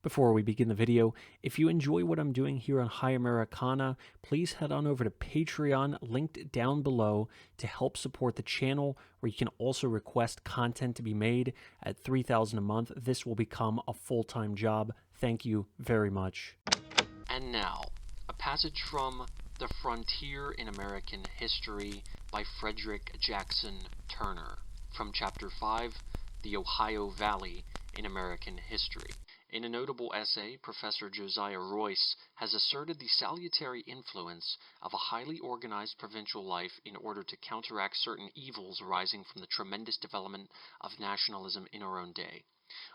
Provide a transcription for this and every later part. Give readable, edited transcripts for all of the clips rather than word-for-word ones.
Before we begin the video, if you enjoy what I'm doing here on High Americana, please head on over to Patreon, linked down below, to help support the channel, where you can also request content to be made. At $3,000 a month, this will become a full-time job. Thank you very much. And now, a passage from The Frontier in American History by Frederick Jackson Turner, from Chapter 5, The Ohio Valley in American History. In a notable essay, Professor Josiah Royce has asserted the salutary influence of a highly organized provincial life in order to counteract certain evils arising from the tremendous development of nationalism in our own day.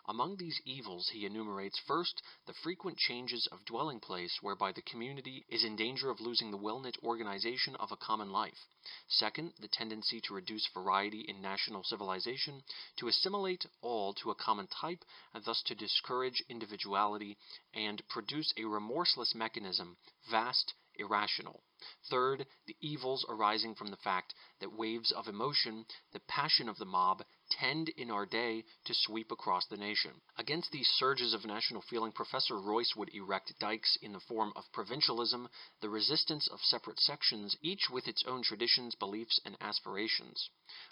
Among these evils he enumerates first the frequent changes of dwelling place whereby the community is in danger of losing the well-knit organization of a common life. Second, the tendency to reduce variety in national civilization, to assimilate all to a common type, and thus to discourage individuality and produce a remorseless mechanism, vast, irrational. Third, the evils arising from the fact that waves of emotion, the passion of the mob, tend in our day to sweep across the nation. Against these surges of national feeling, Professor Royce would erect dikes in the form of provincialism, the resistance of separate sections, each with its own traditions, beliefs, and aspirations.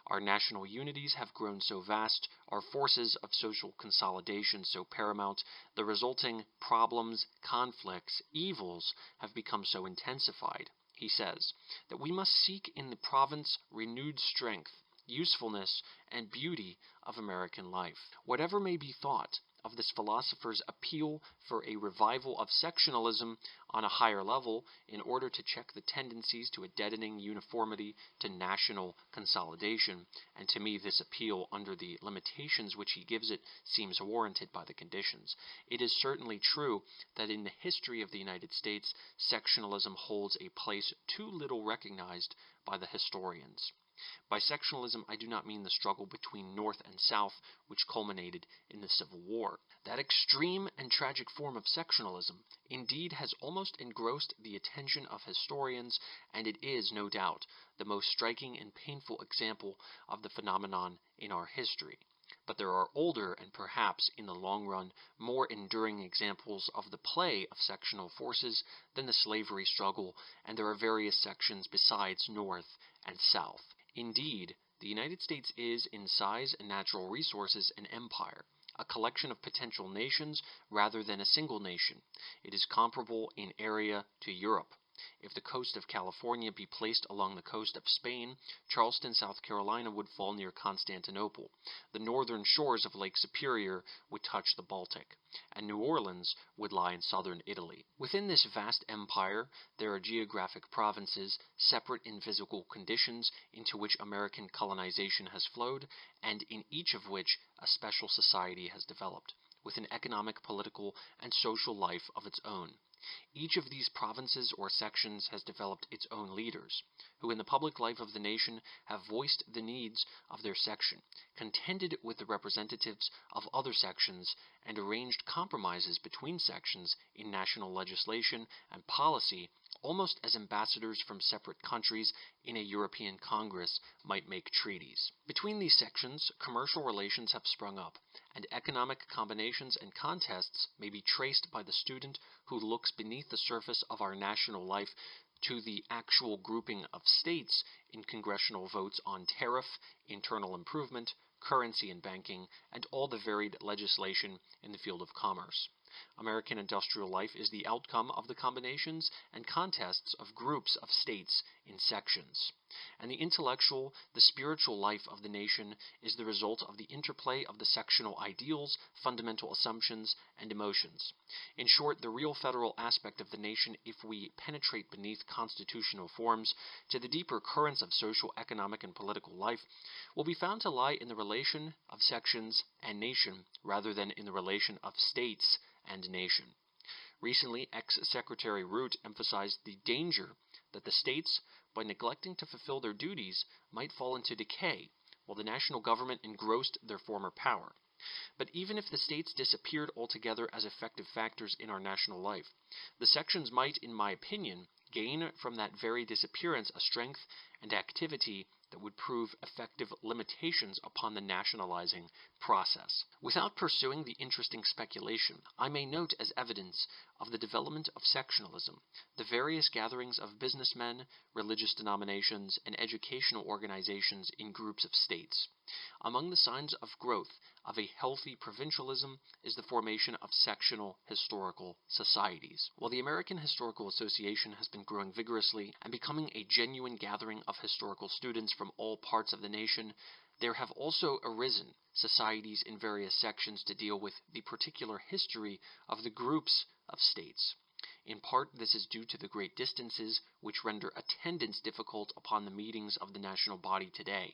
Our national unities have grown so vast, our forces of social consolidation so paramount, the resulting problems, conflicts, evils have become so intensified, he says, that we must seek in the province renewed strength, usefulness, and beauty of American life. Whatever may be thought of this philosopher's appeal for a revival of sectionalism on a higher level in order to check the tendencies to a deadening uniformity to national consolidation, and to me this appeal, under the limitations which he gives it, seems warranted by the conditions. It is certainly true that in the history of the United States, sectionalism holds a place too little recognized by the historians. By sectionalism, I do not mean the struggle between North and South, which culminated in the Civil War. That extreme and tragic form of sectionalism, indeed, has almost engrossed the attention of historians, and it is, no doubt, the most striking and painful example of the phenomenon in our history. But there are older and perhaps, in the long run, more enduring examples of the play of sectional forces than the slavery struggle, and there are various sections besides North and South. Indeed, the United States is, in size and natural resources, an empire, a collection of potential nations rather than a single nation. It is comparable in area to Europe. If the coast of California be placed along the coast of Spain, Charleston, South Carolina would fall near Constantinople. The northern shores of Lake Superior would touch the Baltic, and New Orleans would lie in southern Italy. Within this vast empire, there are geographic provinces, separate in physical conditions, into which American colonization has flowed, and in each of which a special society has developed, with an economic, political, and social life of its own. Each of these provinces or sections has developed its own leaders, who in the public life of the nation have voiced the needs of their section, contended with the representatives of other sections, and arranged compromises between sections in national legislation and policy, almost as ambassadors from separate countries in a European Congress might make treaties. Between these sections, commercial relations have sprung up, and economic combinations and contests may be traced by the student who looks beneath the surface of our national life to the actual grouping of states in congressional votes on tariff, internal improvement, currency and banking, and all the varied legislation in the field of commerce. American industrial life is the outcome of the combinations and contests of groups of states in sections. And the intellectual, the spiritual life of the nation is the result of the interplay of the sectional ideals, fundamental assumptions, and emotions. In short, the real federal aspect of the nation, if we penetrate beneath constitutional forms to the deeper currents of social, economic, and political life, will be found to lie in the relation of sections and nation rather than in the relation of states and nation. Recently, ex-Secretary Root emphasized the danger that the states, by neglecting to fulfill their duties, might fall into decay, while the national government engrossed their former power. But even if the states disappeared altogether as effective factors in our national life, the sections might, in my opinion, gain from that very disappearance a strength and activity that would prove effective limitations upon the nationalizing process. Without pursuing the interesting speculation, I may note as evidence of the development of sectionalism the various gatherings of businessmen, religious denominations, and educational organizations in groups of states. Among the signs of growth of a healthy provincialism is the formation of sectional historical societies. While the American Historical Association has been growing vigorously and becoming a genuine gathering of historical students from all parts of the nation, there have also arisen societies in various sections to deal with the particular history of the groups of states. In part, this is due to the great distances which render attendance difficult upon the meetings of the national body today.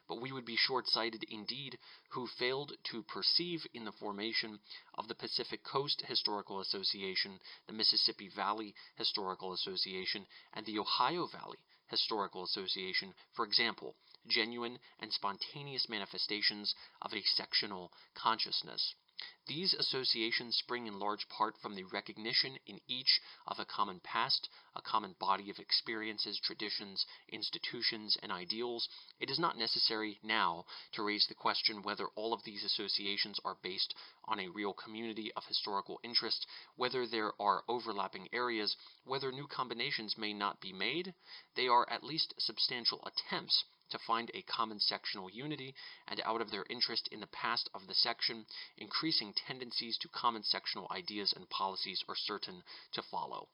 But we would be short-sighted indeed who failed to perceive in the formation of the Pacific Coast Historical Association, the Mississippi Valley Historical Association, and the Ohio Valley Historical Association, for example, genuine and spontaneous manifestations of a sectional consciousness. These associations spring in large part from the recognition in each of a common past, a common body of experiences, traditions, institutions, and ideals. It is not necessary now to raise the question whether all of these associations are based on a real community of historical interest, whether there are overlapping areas, whether new combinations may not be made. They are at least substantial attempts to find a common sectional unity, and out of their interest in the past of the section, increasing tendencies to common sectional ideas and policies are certain to follow.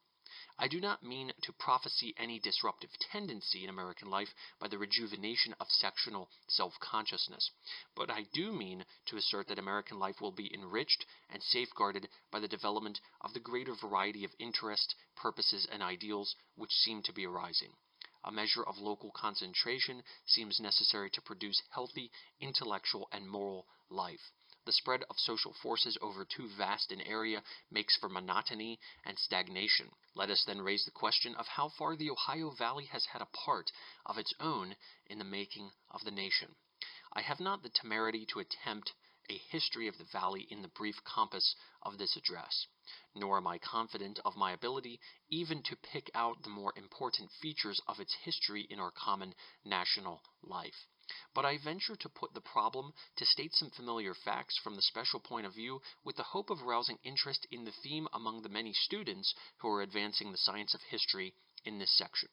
I do not mean to prophesy any disruptive tendency in American life by the rejuvenation of sectional self-consciousness, but I do mean to assert that American life will be enriched and safeguarded by the development of the greater variety of interests, purposes, and ideals which seem to be arising. A measure of local concentration seems necessary to produce healthy intellectual and moral life. The spread of social forces over too vast an area makes for monotony and stagnation. Let us then raise the question of how far the Ohio Valley has had a part of its own in the making of the nation. I have not the temerity to attempt a history of the valley in the brief compass of this address, nor am I confident of my ability even to pick out the more important features of its history in our common national life. But I venture to put the problem, to state some familiar facts from the special point of view, with the hope of arousing interest in the theme among the many students who are advancing the science of history in this section.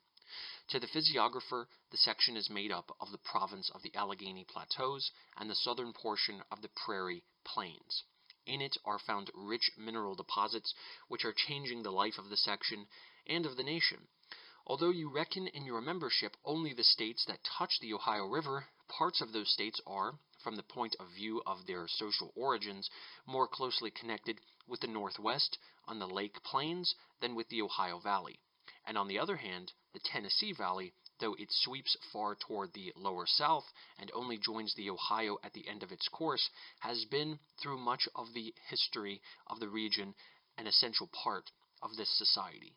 To the physiographer, the section is made up of the province of the Allegheny Plateaus and the southern portion of the Prairie Plains. In it are found rich mineral deposits which are changing the life of the section and of the nation. Although you reckon in your membership only the states that touch the Ohio River, parts of those states are, from the point of view of their social origins, more closely connected with the Northwest on the Lake Plains than with the Ohio Valley. And on the other hand, the Tennessee Valley, though it sweeps far toward the lower south and only joins the Ohio at the end of its course, has been, through much of the history of the region, an essential part of this society.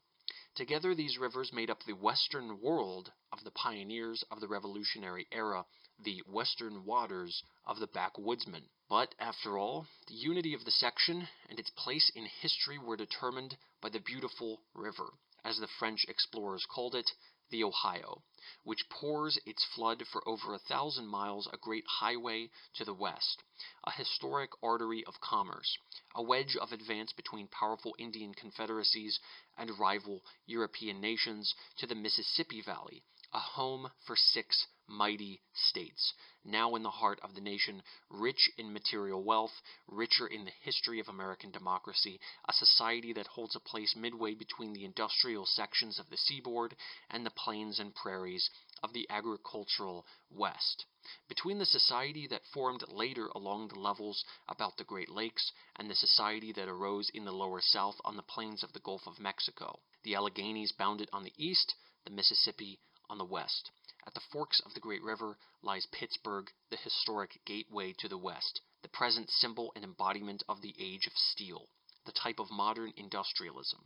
Together these rivers made up the western world of the pioneers of the Revolutionary era, the western waters of the backwoodsmen. But, after all, the unity of the section and its place in history were determined by the beautiful river, as the French explorers called it, the Ohio, which pours its flood for over 1,000 miles, a great highway to the west, a historic artery of commerce, a wedge of advance between powerful Indian confederacies and rival European nations, to the Mississippi Valley, a home for 6 mighty states, now in the heart of the nation, rich in material wealth, richer in the history of American democracy, a society that holds a place midway between the industrial sections of the seaboard and the plains and prairies of the agricultural West. Between the society that formed later along the levels about the Great Lakes and the society that arose in the lower South on the plains of the Gulf of Mexico. The Alleghenies bound it on the east, the Mississippi on the west. At the forks of the great river lies Pittsburgh, the historic gateway to the west, the present symbol and embodiment of the age of steel, the type of modern industrialism.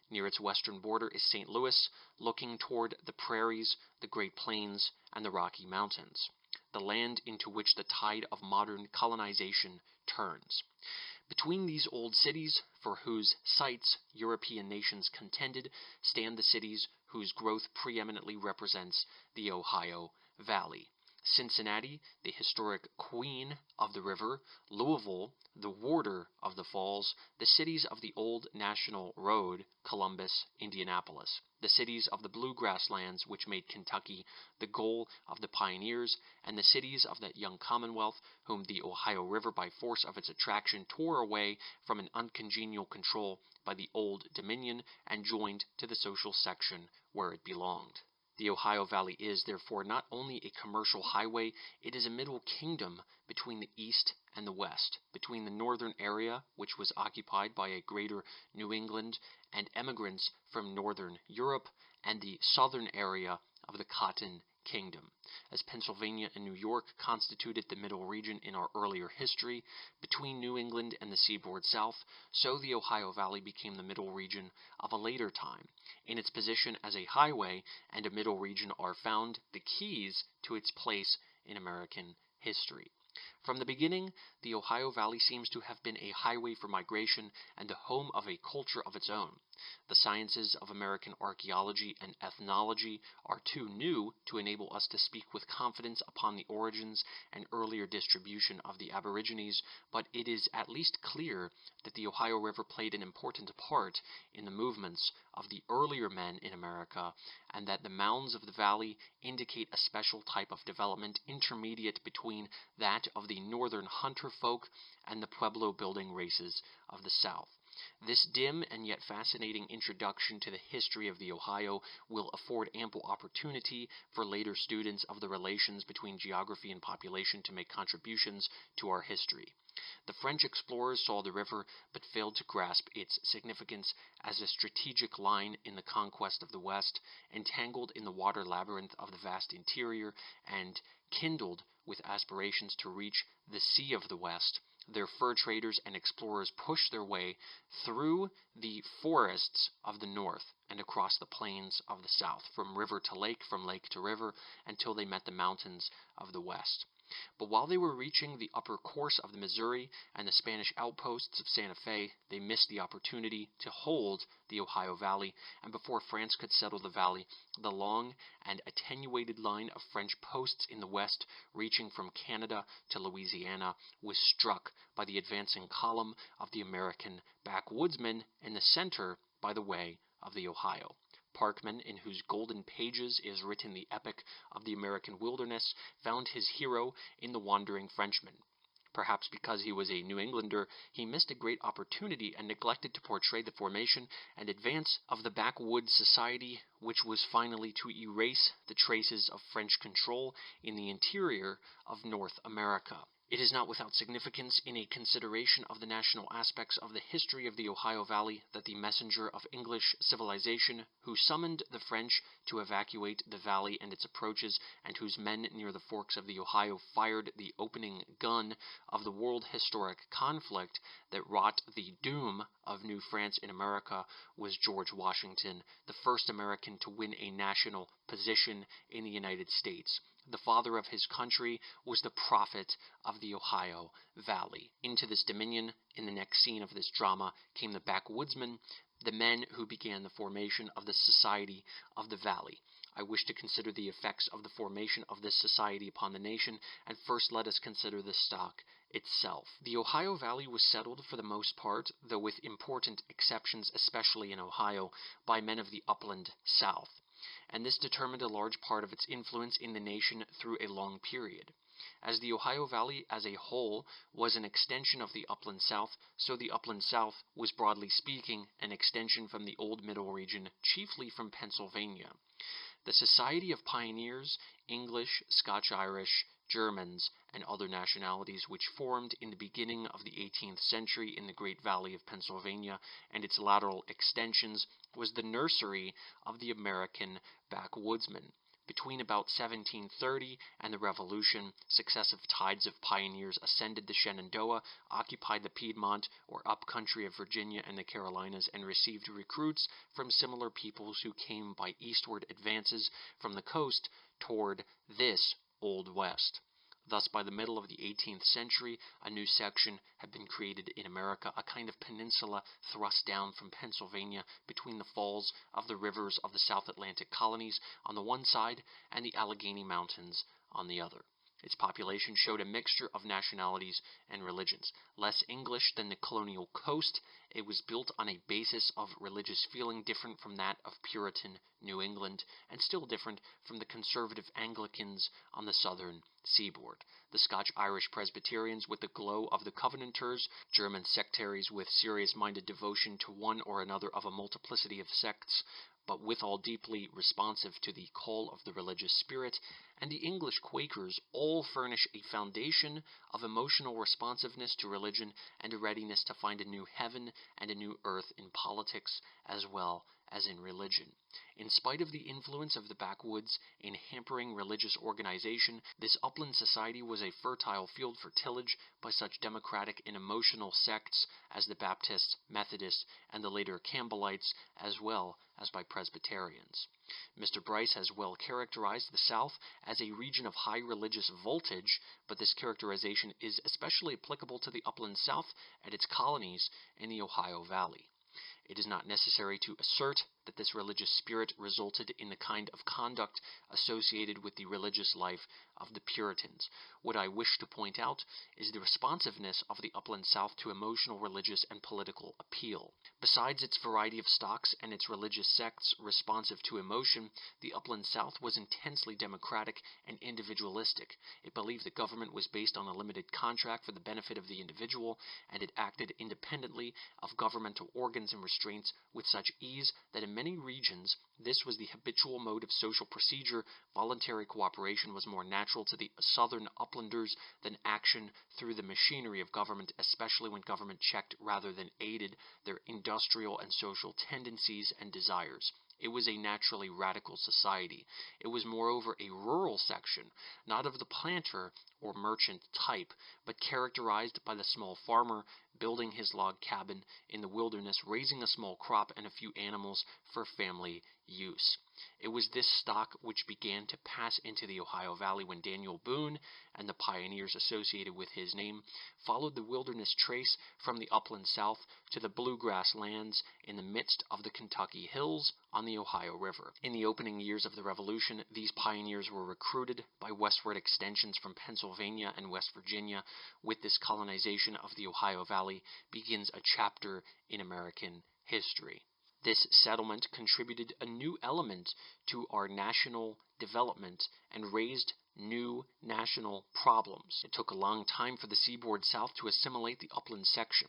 Near its western border is St. Louis, looking toward the prairies, the Great Plains, and the Rocky Mountains, the land into which the tide of modern colonization turns. Between these old cities, for whose sites European nations contended, stand the cities whose growth preeminently represents the Ohio Valley. Cincinnati, the historic queen of the river, Louisville, the warder of the falls, the cities of the old national road, Columbus, Indianapolis, the cities of the bluegrass lands which made Kentucky the goal of the pioneers, and the cities of that young commonwealth whom the Ohio River by force of its attraction tore away from an uncongenial control by the Old Dominion and joined to the social section where it belonged. The Ohio Valley is, therefore, not only a commercial highway, it is a middle kingdom between the east and the west, between the northern area, which was occupied by a greater New England and emigrants from northern Europe, and the southern area of the Cotton Kingdom. As Pennsylvania and New York constituted the middle region in our earlier history, between New England and the seaboard south, so the Ohio Valley became the middle region of a later time. In its position as a highway and a middle region are found the keys to its place in American history. From the beginning, the Ohio Valley seems to have been a highway for migration and the home of a culture of its own. The sciences of American archaeology and ethnology are too new to enable us to speak with confidence upon the origins and earlier distribution of the Aborigines, but it is at least clear that the Ohio River played an important part in the movements of the earlier men in America, and that the mounds of the valley indicate a special type of development intermediate between that of the northern hunter folk and the pueblo-building races of the South. This dim and yet fascinating introduction to the history of the Ohio will afford ample opportunity for later students of the relations between geography and population to make contributions to our history. The French explorers saw the river but failed to grasp its significance as a strategic line in the conquest of the West, entangled in the water labyrinth of the vast interior, and kindled with aspirations to reach the Sea of the West. Their fur traders and explorers pushed their way through the forests of the north and across the plains of the south, from river to lake, from lake to river, until they met the mountains of the west. But while they were reaching the upper course of the Missouri and the Spanish outposts of Santa Fe, they missed the opportunity to hold the Ohio Valley, and before France could settle the valley, the long and attenuated line of French posts in the west, reaching from Canada to Louisiana, was struck by the advancing column of the American backwoodsmen in the center by the way of the Ohio. Parkman, in whose golden pages is written the epic of the American wilderness, found his hero in the wandering Frenchman. Perhaps because he was a New Englander, he missed a great opportunity and neglected to portray the formation and advance of the backwoods society, which was finally to erase the traces of French control in the interior of North America. It is not without significance in a consideration of the national aspects of the history of the Ohio Valley that the messenger of English civilization, who summoned the French to evacuate the valley and its approaches, and whose men near the forks of the Ohio fired the opening gun of the world historic conflict that wrought the doom of New France in America, was George Washington, the first American to win a national position in the United States. The father of his country was the prophet of the Ohio Valley. Into this dominion, in the next scene of this drama, came the backwoodsmen, the men who began the formation of the Society of the Valley. I wish to consider the effects of the formation of this society upon the nation, and first let us consider the stock itself. The Ohio Valley was settled for the most part, though with important exceptions, especially in Ohio, by men of the upland South, and this determined a large part of its influence in the nation through a long period. As the Ohio Valley as a whole was an extension of the upland South, so the upland South was, broadly speaking, an extension from the old middle region, chiefly from Pennsylvania. The Society of Pioneers, English, Scotch-Irish, Germans, and other nationalities which formed in the beginning of the 18th century in the Great Valley of Pennsylvania and its lateral extensions, was the nursery of the American backwoodsman. Between about 1730 and the Revolution, successive tides of pioneers ascended the Shenandoah, occupied the Piedmont or up country of Virginia and the Carolinas, and received recruits from similar peoples who came by eastward advances from the coast toward this Old West. Thus, by the middle of the 18th century, a new section had been created in America, a kind of peninsula thrust down from Pennsylvania between the falls of the rivers of the South Atlantic colonies on the one side and the Allegheny Mountains on the other. Its population showed a mixture of nationalities and religions. Less English than the colonial coast, it was built on a basis of religious feeling different from that of Puritan New England, and still different from the conservative Anglicans on the southern seaboard. The Scotch-Irish Presbyterians with the glow of the Covenanters, German sectaries with serious-minded devotion to one or another of a multiplicity of sects, but withal deeply responsive to the call of the religious spirit, and the English Quakers all furnish a foundation of emotional responsiveness to religion and a readiness to find a new heaven and a new earth in politics as well as in religion. In spite of the influence of the backwoods in hampering religious organization, this upland society was a fertile field for tillage by such democratic and emotional sects as the Baptists, Methodists, and the later Campbellites, as well as by Presbyterians. Mr. Bryce has well characterized the South as a region of high religious voltage, but this characterization is especially applicable to the upland South and its colonies in the Ohio Valley. It is not necessary to assert that this religious spirit resulted in the kind of conduct associated with the religious life of the Puritans. What I wish to point out is the responsiveness of the upland South to emotional, religious, and political appeal. Besides its variety of stocks and its religious sects responsive to emotion, the upland South was intensely democratic and individualistic. It believed that government was based on a limited contract for the benefit of the individual, and it acted independently of governmental organs and restraints with such ease that in many regions this was the habitual mode of social procedure. Voluntary cooperation was more natural to the southern uplanders than action through the machinery of government, especially when government checked rather than aided their industrial and social tendencies and desires. It was a naturally radical society. It was moreover a rural section, not of the planter or merchant type, but characterized by the small farmer building his log cabin in the wilderness, raising a small crop and a few animals for family use. It was this stock which began to pass into the Ohio Valley when Daniel Boone and the pioneers associated with his name followed the wilderness trace from the upland South to the bluegrass lands in the midst of the Kentucky hills on the Ohio River. In the opening years of the Revolution, these pioneers were recruited by westward extensions from Pennsylvania and West Virginia. With this colonization of the Ohio Valley begins a chapter in American history. This settlement contributed a new element to our national development and raised new national problems. It took a long time for the seaboard South to assimilate the upland section.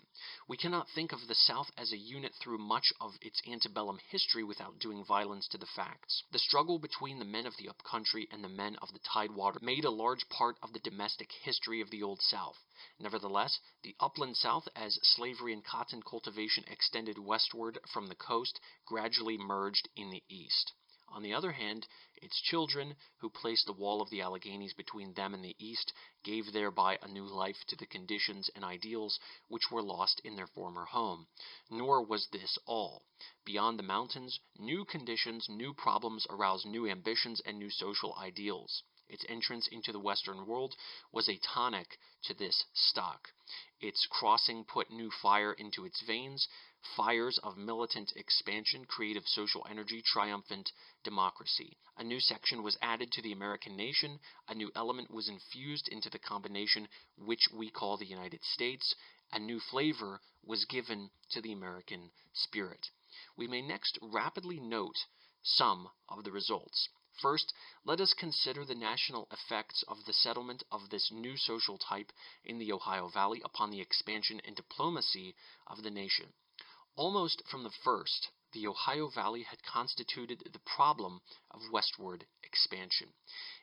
We cannot think of the South as a unit through much of its antebellum history without doing violence to the facts. The struggle between the men of the upcountry and the men of the tidewater made a large part of the domestic history of the Old South. Nevertheless, the upland South, as slavery and cotton cultivation extended westward from the coast, gradually merged in the East. On the other hand, its children, who placed the wall of the Alleghenies between them and the East, gave thereby a new life to the conditions and ideals which were lost in their former home. Nor was this all. Beyond the mountains, new conditions, new problems aroused new ambitions and new social ideals. Its entrance into the Western world was a tonic to this stock. Its crossing put new fire into its veins, fires of militant expansion, creative social energy, triumphant democracy. A new section was added to the American nation, a new element was infused into the combination which we call the United States, a new flavor was given to the American spirit. We may next rapidly note some of the results. First, let us consider the national effects of the settlement of this new social type in the Ohio Valley upon the expansion and diplomacy of the nation. Almost from the first, the Ohio Valley had constituted the problem of westward expansion.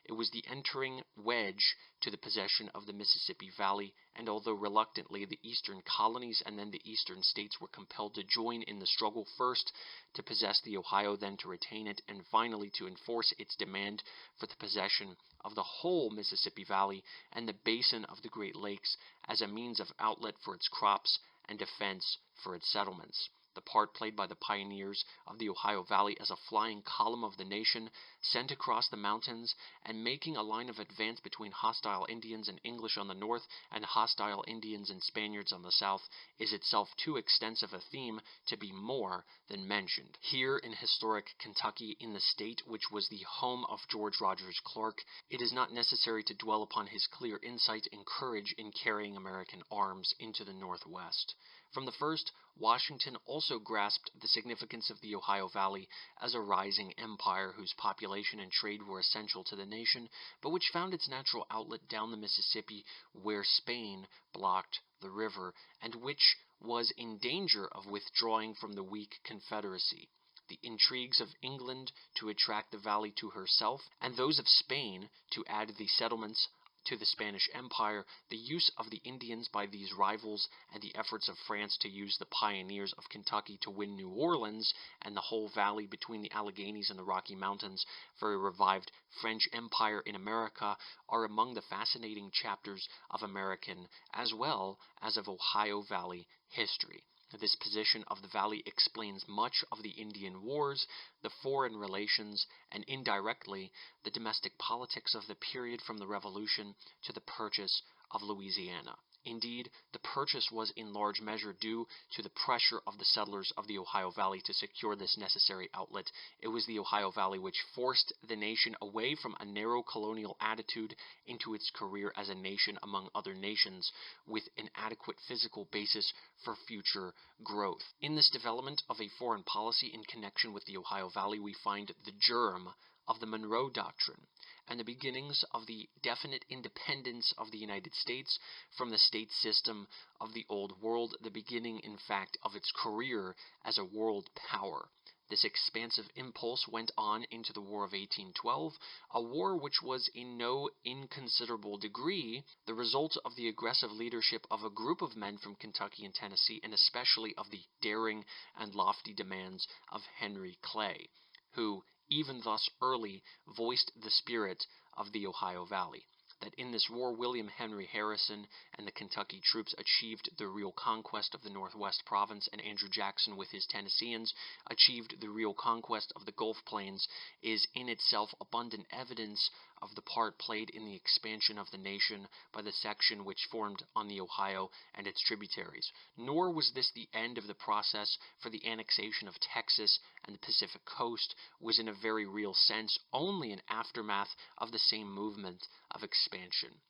It was the entering wedge to the possession of the Mississippi Valley, and although reluctantly the eastern colonies and then the eastern states were compelled to join in the struggle, first to possess the Ohio, then to retain it, and finally to enforce its demand for the possession of the whole Mississippi Valley and the basin of the Great Lakes as a means of outlet for its crops and defense for its settlements. the part played by the pioneers of the Ohio Valley as a flying column of the nation, sent across the mountains and making a line of advance between hostile Indians and English on the north and hostile Indians and Spaniards on the south, is itself too extensive a theme to be more than mentioned. Here in historic Kentucky, in the state which was the home of George Rogers Clark, it is not necessary to dwell upon his clear insight and courage in carrying American arms into the Northwest. From the first, Washington also grasped the significance of the Ohio Valley as a rising empire whose population and trade were essential to the nation, but which found its natural outlet down the Mississippi, where Spain blocked the river, and which was in danger of withdrawing from the weak Confederacy. The intrigues of England to attract the valley to herself, and those of Spain to add the settlements to the Spanish Empire, the use of the Indians by these rivals, and the efforts of France to use the pioneers of Kentucky to win New Orleans and the whole valley between the Alleghenies and the Rocky Mountains for a revived French Empire in America are among the fascinating chapters of American as well as of Ohio Valley history. This position of the valley explains much of the Indian Wars, the foreign relations, and indirectly the domestic politics of the period from the Revolution to the purchase of Louisiana. Indeed, the purchase was in large measure due to the pressure of the settlers of the Ohio Valley to secure this necessary outlet. It was the Ohio Valley which forced the nation away from a narrow colonial attitude into its career as a nation among other nations, with an adequate physical basis for future growth. In this development of a foreign policy in connection with the Ohio Valley, we find the germ of the Monroe Doctrine, and the beginnings of the definite independence of the United States from the state system of the Old World, the beginning, in fact, of its career as a world power. This expansive impulse went on into the War of 1812, a war which was in no inconsiderable degree the result of the aggressive leadership of a group of men from Kentucky and Tennessee, and especially of the daring and lofty demands of Henry Clay, who, even thus early, voiced the spirit of the Ohio Valley. That in this war William Henry Harrison and the Kentucky troops achieved the real conquest of the Northwest Province, and Andrew Jackson with his Tennesseans achieved the real conquest of the Gulf Plains, is in itself abundant evidence of the part played in the expansion of the nation by the section which formed on the Ohio and its tributaries. Nor was this the end of the process, for the annexation of Texas and the Pacific coast was in a very real sense only an aftermath of the same movement of expansion.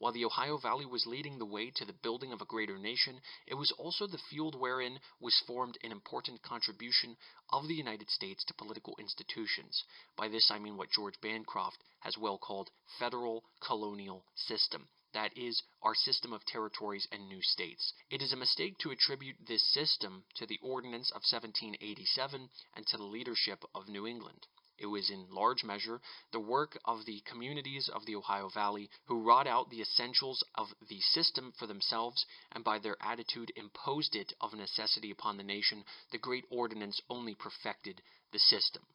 While the Ohio Valley was leading the way to the building of a greater nation, it was also the field wherein was formed an important contribution of the United States to political institutions. By this I mean what George Bancroft has well called federal colonial system. That is, our system of territories and new states. It is a mistake to attribute this system to the Ordinance of 1787 and to the leadership of New England. It was in large measure the work of the communities of the Ohio Valley who wrought out the essentials of the system for themselves, and by their attitude imposed it of necessity upon the nation. The great ordinance only perfected the system.